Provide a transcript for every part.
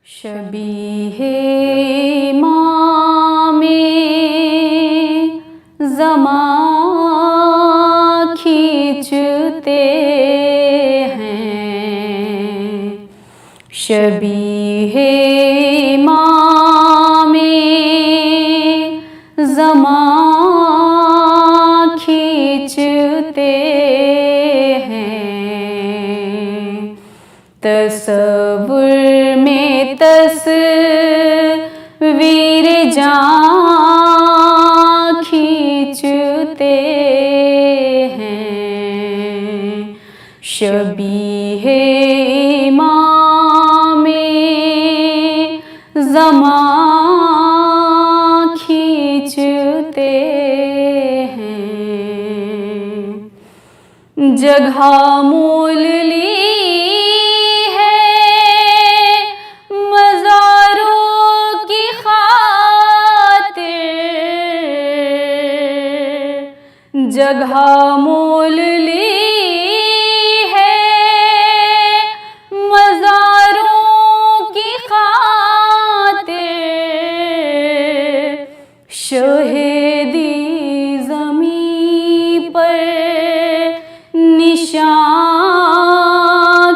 शबीहे माँ में ज़मां खींचते हैं। शबीहे माँ में ज़मां खींचते हैं। तसव्वुर में तस्वीर जाँ खींचते हैं। शबीहे माँ में ज़मां खींचते हैं। जगह मोल ली जगह मोल ली है मज़ारों की खातिर। शहीदी ज़मीं पर निशान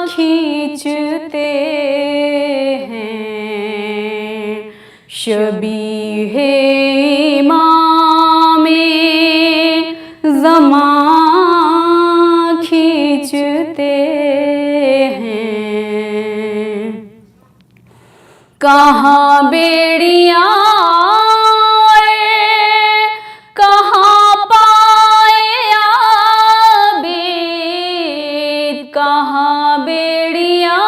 खींचते हैं। शबीहे माँ में ज़मां खींचते हैं। कहाँ बेड़ियाँ कहाँ पाए आबिद। कहाँ बेड़ियाँ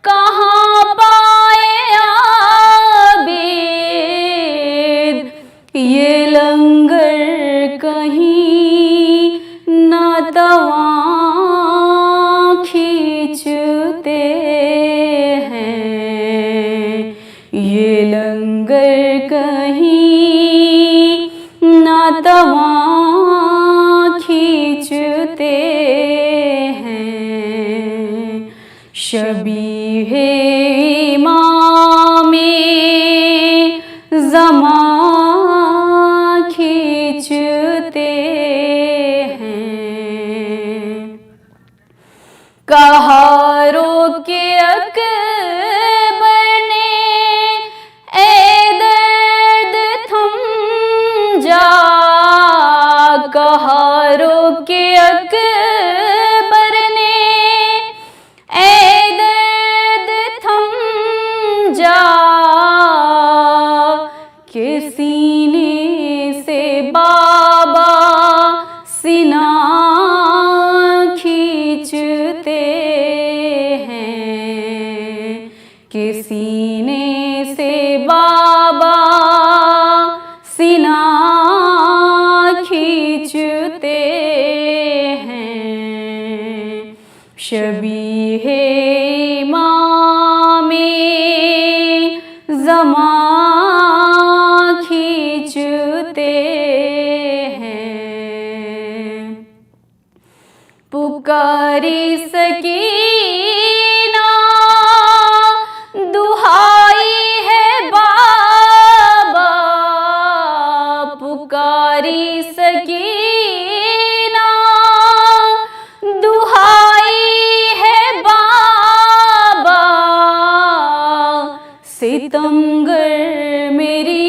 कहाँ पाए आबिद। ये लंगर कहीं न तवां खींचते हैं। ये लंगर कहीं न तवां खींचते हैं। शबीहे माँ में ज़मां खींचते हैं। कहा रोके अकबर ने ए दर्द थम जा। कहा रोके अकबर ने ए दर्द थम जा। के सीने से बाबा सीना खींचते हैं। के सीने से बाबा सीना खींचते हैं। शबीहे माँ में ज़मां खींचते हैं। पुकारी सकीना दुहाई है बाबा। पुकारी सकीना दुहाई है बाबा। सितमगर मेरी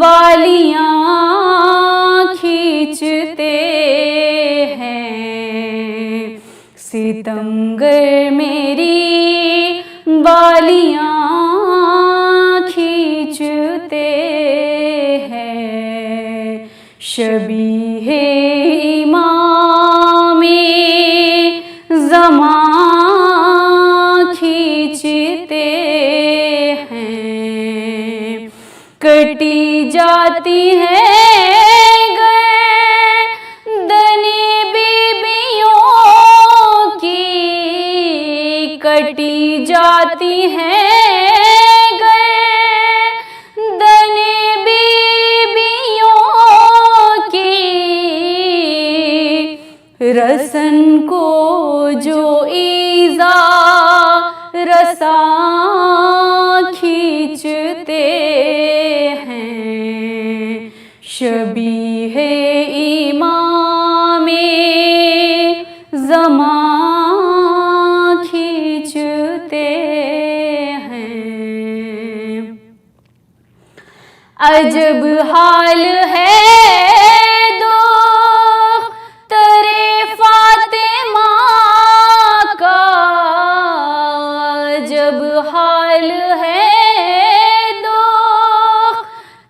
बालियाँ खींचते हैं। सितमगर मेरी बालियाँ खींचते हैं। शबीहे माँ में ज़मां खींचते हैं। कटी जाती है गर्दने बीबियों की। कटी जाती है गर्दने बीबियों की। रसन को जो ईज़ा रसा खींचते हैं, शबीहे इमामे ज़मा खींचते हैं। अजब हाल है दो तेरे फातिमा का, अजब हाल है दो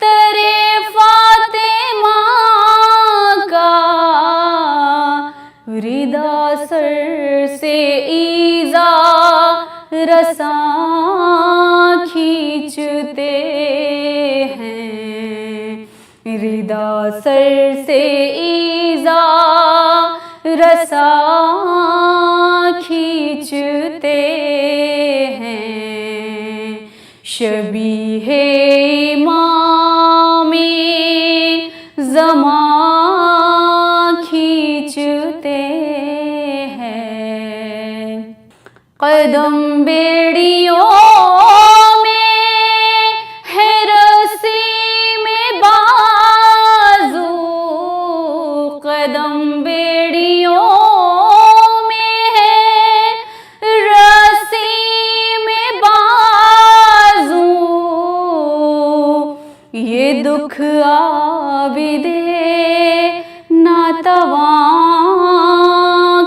तेरे फातिमा का, रिदा सर से ईज़ा रसा खींचते हैं, रिदा सर से ईज़ा रसा खींचते हैं, शबीहे इमामे ज़मा खींचते हैं। कदम बेड़ियों में है रस्सी में बाजू, कदम बेड़ियों में है रस्सी में बाजू, ये दुख आबिदे नातवा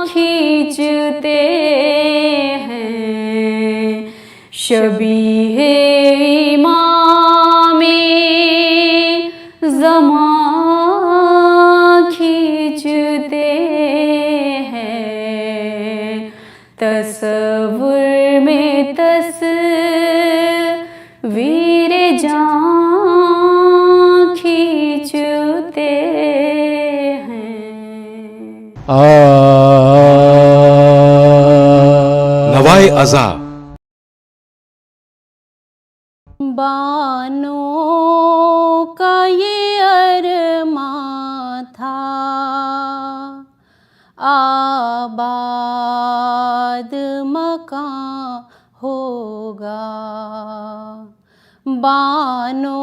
खींचते हैं, शबीहे इमामे ज़मा खींचते हैं, तसव्वुर में तस्वीर जान खींचते हैं। नवाए अज़ा बानों का ये अरमां था, आबाद मकान होगा, बानों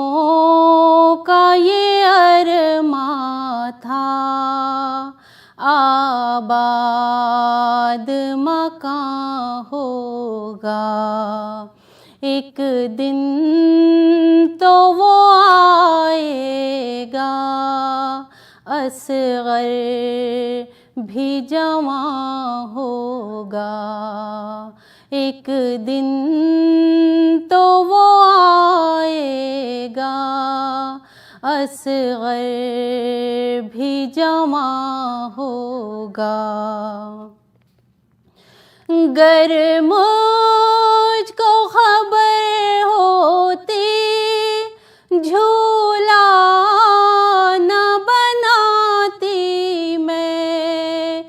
का ये अरमां था, आबाद मकान होगा, एक दिन तो वो आएगा, असग़र भी जवां होगा, एक दिन तो वो आएगा, असग़र भी जवां होगा। गर मुझको खबर होती झूला न बनाती मैं,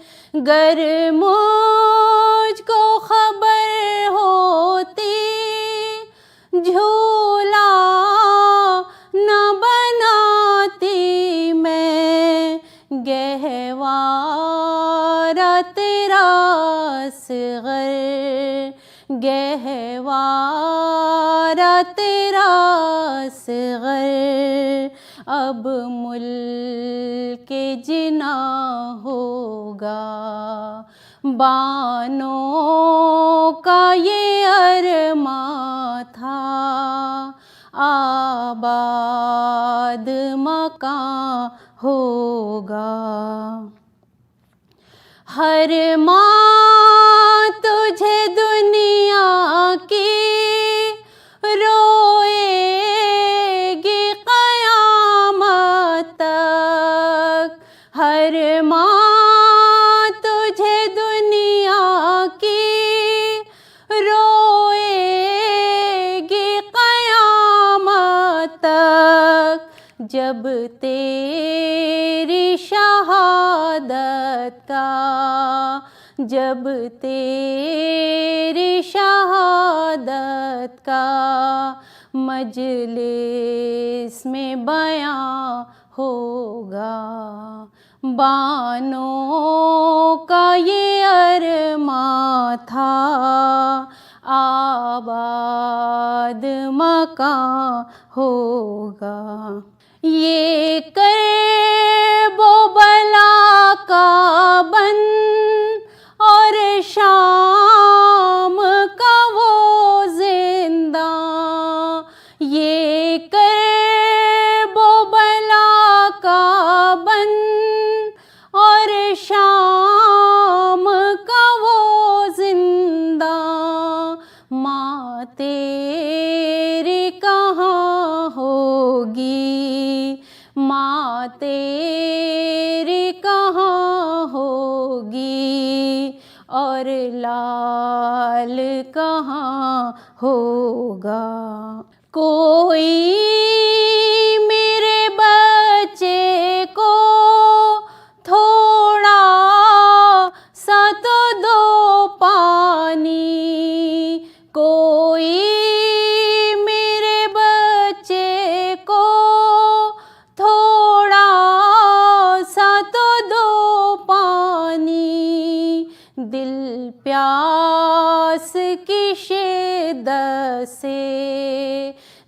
गर मुझको खबर होती झूला न बनाती मैं, गहवारा तेरा असग़र, गहवारा तेरा असग़र, अब मुल्के जिना होगा, बानों का ये अरमां था, आबाद मकान होगा। हर माँ तुझे दुनिया की रोएगी क़यामत तक, हर माँ तुझे दुनिया की रोएगी क़यामत तक, जब तेरी शहादत का, जब तेरी शहादत का मजलिस में बयां होगा, बानों का ये अरमां था, आबाद मकान होगा। ये कर्बो बला का बन और शाम का वो जिंदा, ये कर्बो बला का बन और शाम का वो जिंदा। माँ तेरी कहाँ होगी, माँ तेरी कहाँ होगी, और लाल कहाँ होगा। कोई मेरे बच्चे को थोड़ा सा तो दो पानी, कोई मेरे बच्चे को थोड़ा सा तो दो पानी। दिल प्यास की शिद्दत से,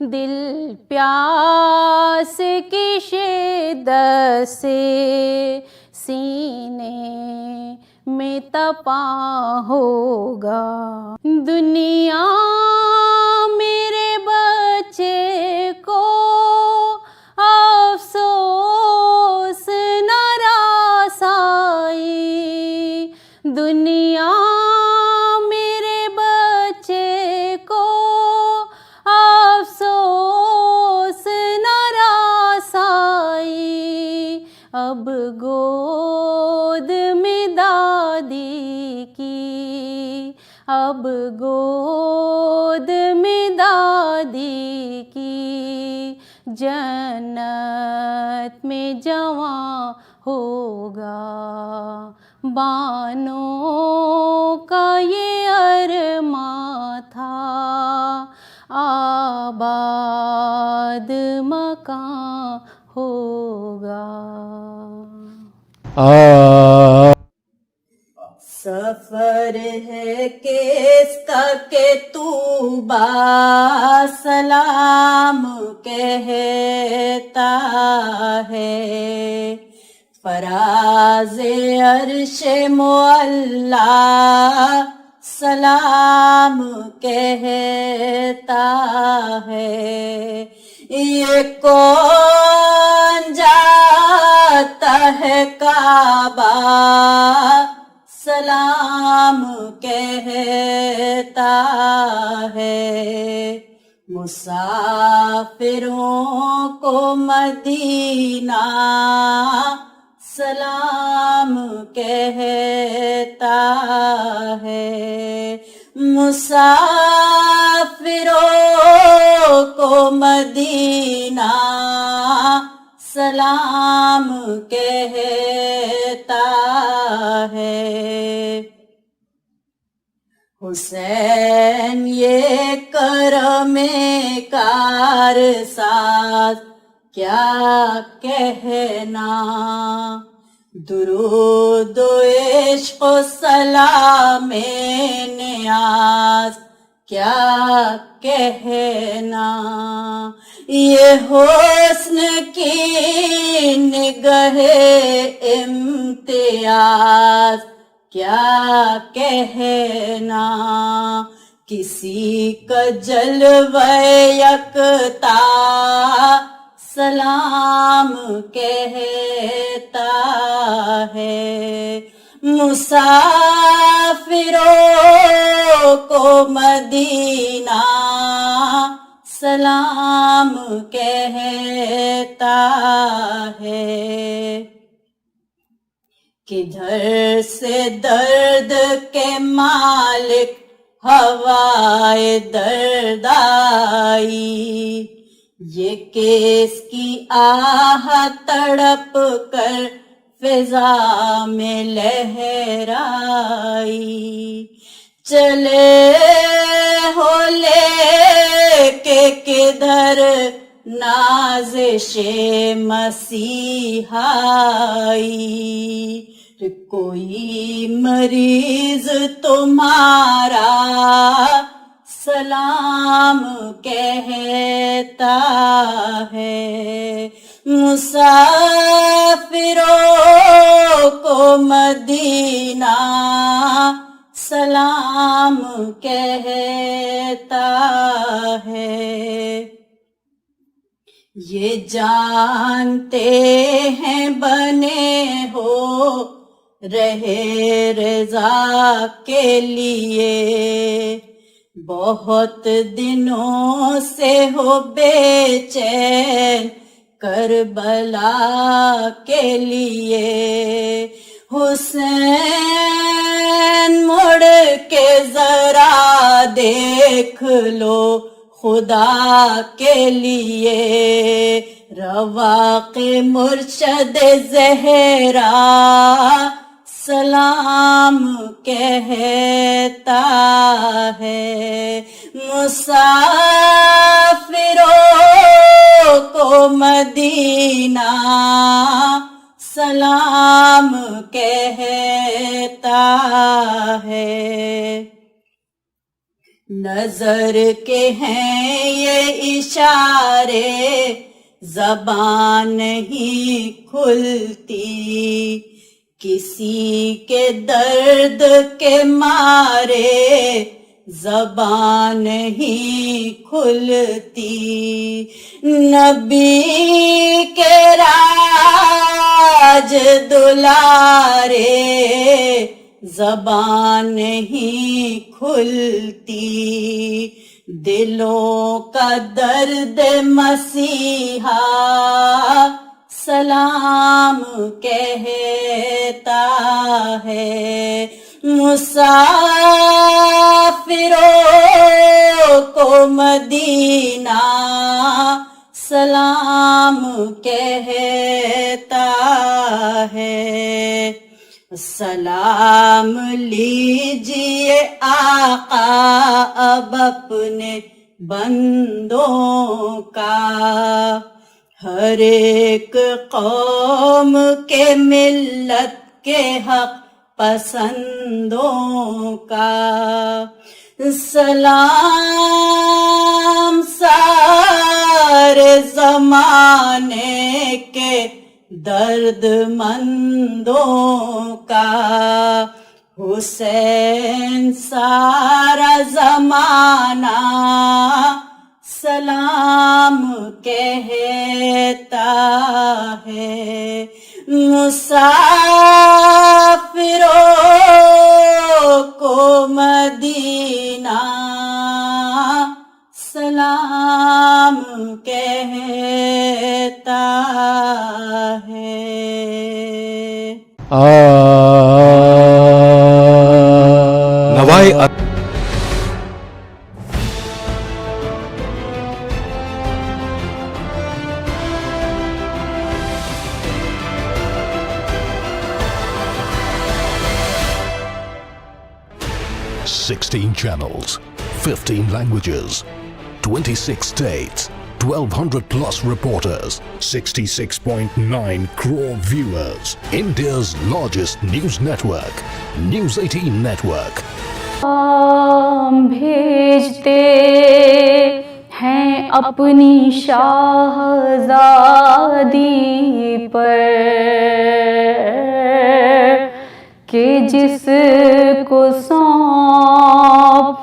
दिल प्यास की शिद्दत से सीने में तपा होगा। दुनिया मेरे बच्चे को अफसोस न रासाई, दुनिया मेरे बच्चे को अफसोस न रासाई। अब गोद में दादी की, अब गोद में दादी की, जन्नत में जवां होगा। बानों का ये अरमा था, आबाद मकान होगा। सफर है किसका के तू सलाम कहता है, फराज़े अर्शे मुअल्ला सलाम कहता है। ये कौन जाता है काबा सलाम कहता है। मुसाफिरों को मदीना सलाम कहता है। मुसाफिरों को मदीना सलाम कहता है। हुसैन ये करमे कार साथ क्या कहना, दुरूद इश्क़ सलामे नियाज़ क्या कहना। ये हुस्न की निगाहे इम्तियाज़ क्या कहना। किसी का जलवे यकता सलाम कहता है। मुसाफिरों को मदीना सलाम कहता है। किधर से दर्द के मालिक हवाए दर्द आई, ये किसकी आह तड़प कर फिजा में लहराई। चले हो लेके किधर नाज़िशे मसीहाई। कोई मरीज तुम्हारा सलाम कहता है। मुसाफिरों को मदीना सलाम कहता है। ये जानते हैं बने हो रहे रज़ा के लिए, बहुत दिनों से हो बेचैन करबला के लिए। हुसैन मुड़ के जरा देख लो खुदा के लिए, रवाक़े मुर्शद ज़हरा सलाम कहता है। मुसाफिरों को मदीना सलाम कहता है। नजर के हैं ये इशारे, ज़बान नहीं खुलती, किसी के दर्द के मारे ज़बान नहीं खुलती। नबी के राज दुलारे ज़बान नहीं खुलती, दिलों का दर्द मसीहा सलाम कहता है। मुसाफिरों को मदीना सलाम कहता है। सलाम लीजिए आका अब अपने बंदों का, हर एक कौम के मिल्लत के हक पसंदों का। सलाम सारे ज़माने के दर्दमंदों का, हुसैन सारा ज़माना सलाम कहता है। मुसाफिरों को मदीना सलाम कहता है। नवाए 16 channels, 15 languages, 26 states, 1200 plus reporters, 66.9 crore viewers. India's largest news network, News 18 Network. हम भेजते हैं अपनी शाहज़ादी पर कि जिसको सौंप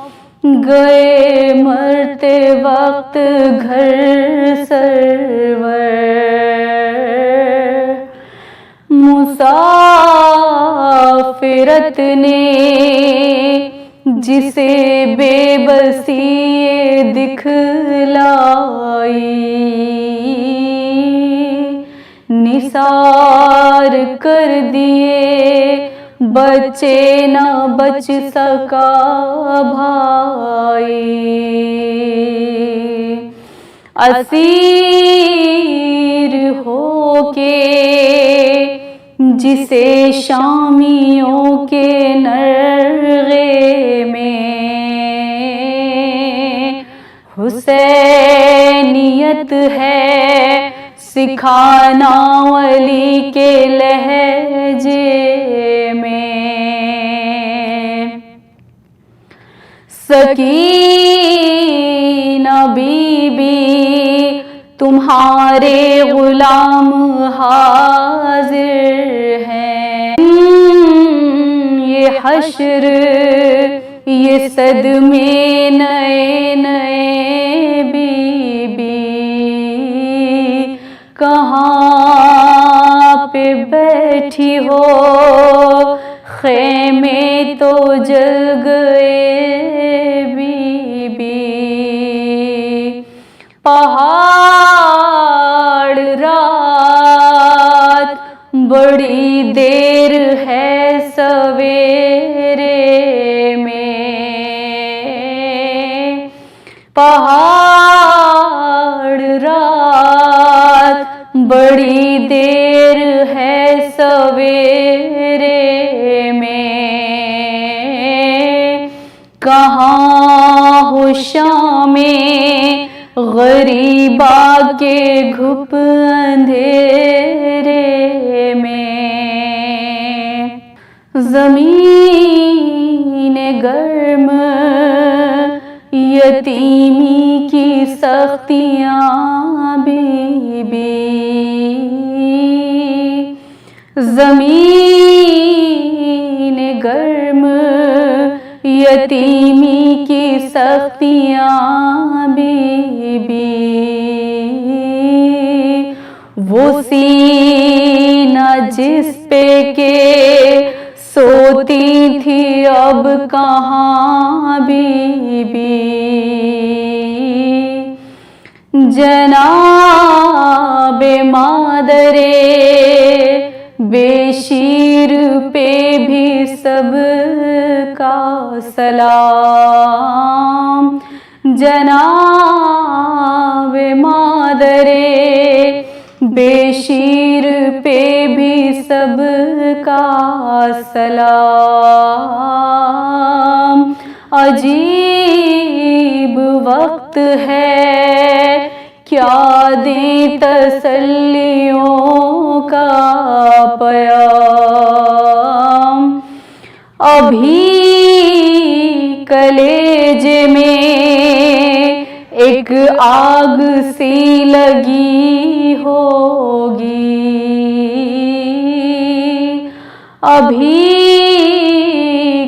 गए मरते वक्त घर सरवर। मुसाफिरत ने जिसे बेबसी दिखलाई, निसार कर दिए बचे न बच सका भाई। असीर होके जिसे शामियों के नरगे में हुसैनियत है सिखाना वली के लहजे में। सकीनत नबी भी तुम्हारे गुलाम हाजिर हैं। ये हश्र ये सदमे नए नए बीबी कहाँ पे बैठी हो, खेमे तो जल गए बीबी। पहाड़ रात बड़ी देर है सवेरे में, पहाड़ रात बड़ी देर है सवेरे में। कहाँ हो शामे गरीबा के घुप अंधेरे में। ज़मीन गर्म यतीमी की सख्तियाँ बीबी, ज़मीन गर्म यतीमी की सख्तियाँ बीबी। वो सीना जिस पे के सोती थी अब कहाँ बीबी। जनाबे मादरे बेशीर पे भी सबका सलाम। जनाबे मादरे बेशीर पे भी सबका सलाम। अजीब वक्त है क्या दें तसल्लियों का पयाम। अभी कलेजे में एक आग सी लगी होगी। अभी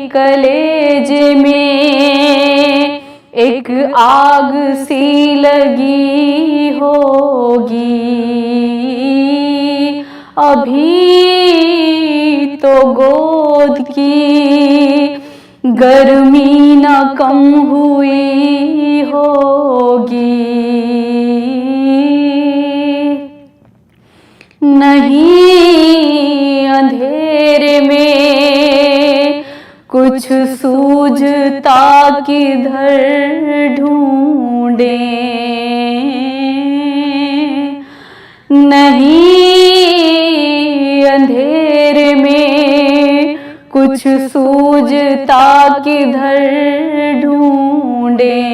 कलेजे में एक आग सी लगी होगी। अभी तो गोद की गर्मी न कम हुई होगी। नहीं अंधेरे में कुछ सूझता किधर ढूंढें। नहीं अंधेरे में कुछ सूझता किधर ढूंढें।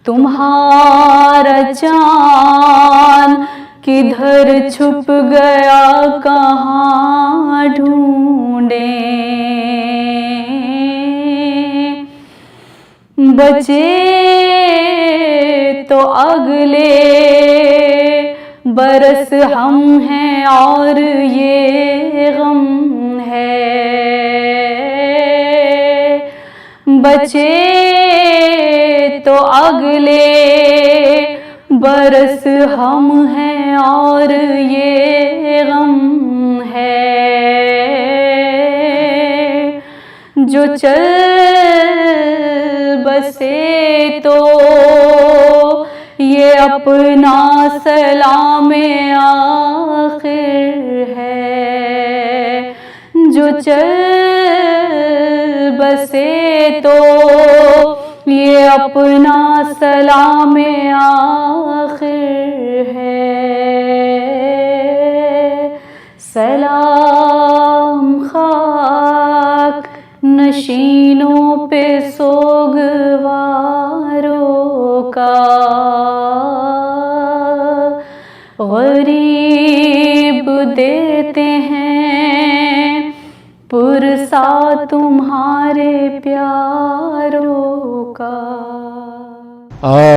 तुम्हारा चाँद किधर छुप गया कहाँ ढूंढें। बचे तो अगले बरस हम हैं और ये गम है। बचे तो अगले बरस हम हैं और ये गम है। जो चल बसे तो ये अपना सलाम आखिर है। जो चल बसे तो ये अपना सलाम आखिर है। सलाम खाक नशीनों पे सोगवारों का। गरीब देते हैं पुरसा तुम्हारे प्यारों का।